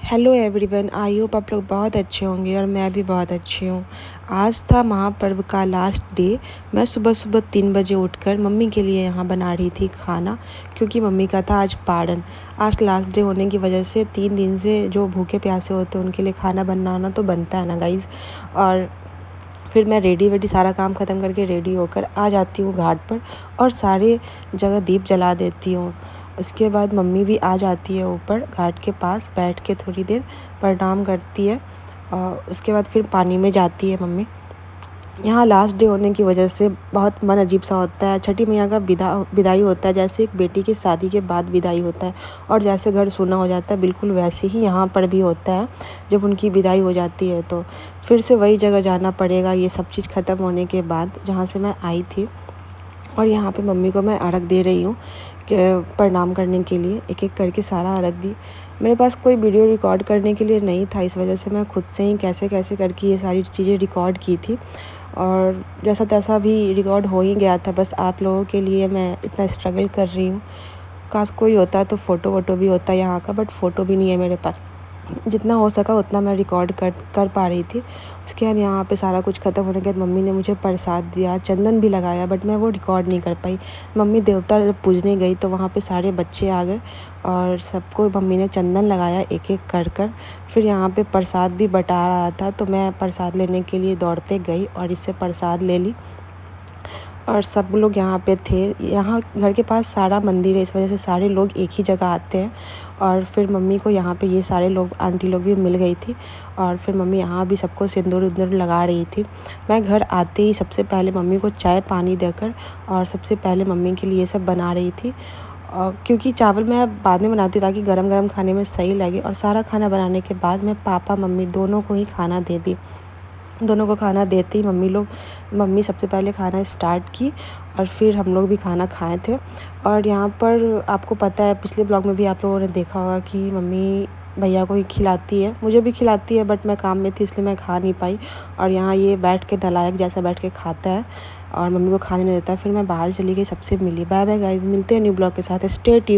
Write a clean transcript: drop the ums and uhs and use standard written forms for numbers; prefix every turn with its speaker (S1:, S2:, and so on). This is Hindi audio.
S1: हेलो एवरीवन, आई होप आप लोग बहुत अच्छे होंगे और मैं भी बहुत अच्छी हूँ। आज था महापर्व का लास्ट डे। मैं सुबह सुबह 3 बजे उठकर मम्मी के लिए यहाँ बना रही थी खाना, क्योंकि मम्मी का था आज पारण। आज लास्ट डे होने की वजह से 3 दिन से जो भूखे प्यासे होते हैं उनके लिए खाना बनाना तो बनता है ना गाइज़। और फिर मैं रेडी सारा काम ख़त्म करके रेडी होकर आ जाती हूँ घाट पर और सारे जगह दीप जला देती हूँ। उसके बाद मम्मी भी आ जाती है ऊपर घाट के पास, बैठ के थोड़ी देर प्रणाम करती है और उसके बाद फिर पानी में जाती है मम्मी। यहाँ लास्ट डे होने की वजह से बहुत मन अजीब सा होता है। छठी मैया का विदाई होता है, जैसे एक बेटी की शादी के बाद विदाई होता है और जैसे घर सूना हो जाता है, बिल्कुल वैसे ही यहाँ पर भी होता है। जब उनकी विदाई हो जाती है तो फिर से वही जगह जाना पड़ेगा, ये सब चीज़ ख़त्म होने के बाद, जहाँ से मैं आई थी। और यहाँ पे मम्मी को मैं अर्घ दे रही हूँ कि प्रणाम करने के लिए। एक एक करके सारा अर्घ दी। मेरे पास कोई वीडियो रिकॉर्ड करने के लिए नहीं था, इस वजह से मैं खुद से ही कैसे कैसे करके ये सारी चीज़ें रिकॉर्ड की थी और जैसा तैसा भी रिकॉर्ड हो ही गया था। बस आप लोगों के लिए मैं इतना स्ट्रगल कर रही हूँ। काश कोई होता तो फ़ोटो वोटो भी होता यहाँ का, बट फ़ोटो भी नहीं है मेरे पास। जितना हो सका उतना मैं रिकॉर्ड कर पा रही थी। उसके बाद यहाँ पे सारा कुछ ख़त्म होने के बाद मम्मी ने मुझे प्रसाद दिया, चंदन भी लगाया, बट मैं वो रिकॉर्ड नहीं कर पाई। मम्मी देवता जब पूजने गई तो वहाँ पे सारे बच्चे आ गए और सबको मम्मी ने चंदन लगाया एक एक कर। फिर यहाँ पे प्रसाद भी बटा रहा था तो मैं प्रसाद लेने के लिए दौड़ते गई और इससे प्रसाद ले ली। और सब लोग यहाँ पे थे। यहाँ घर के पास सारा मंदिर है, इस वजह से सारे लोग एक ही जगह आते हैं। और फिर मम्मी को यहाँ पे ये सारे लोग, आंटी लोग भी मिल गई थी और फिर मम्मी यहाँ भी सबको सिंदूर उंदूर लगा रही थी। मैं घर आते ही सबसे पहले मम्मी को चाय पानी देकर और सबसे पहले मम्मी के लिए सब बना रही थी। क्योंकि चावल मैं बाद में बनाती ताकि गरम गरम खाने में सही लगे। और सारा खाना बनाने के बाद मैं पापा मम्मी दोनों को ही खाना दे दी। दोनों को खाना देते ही मम्मी सबसे पहले खाना स्टार्ट की और फिर हम लोग भी खाना खाए थे। और यहाँ पर आपको पता है, पिछले ब्लॉग में भी आप लोगों ने देखा होगा कि मम्मी भैया को ही खिलाती है, मुझे भी खिलाती है, बट मैं काम में थी इसलिए मैं खा नहीं पाई। और यहाँ ये बैठ के नालायक जैसा बैठ के खाता है और मम्मी को खाने नहीं देता। फिर मैं बाहर चली गई, सबसे मिली। बाय बाय गाइस, मिलते हैं न्यू ब्लॉग के साथ। Stay tuned.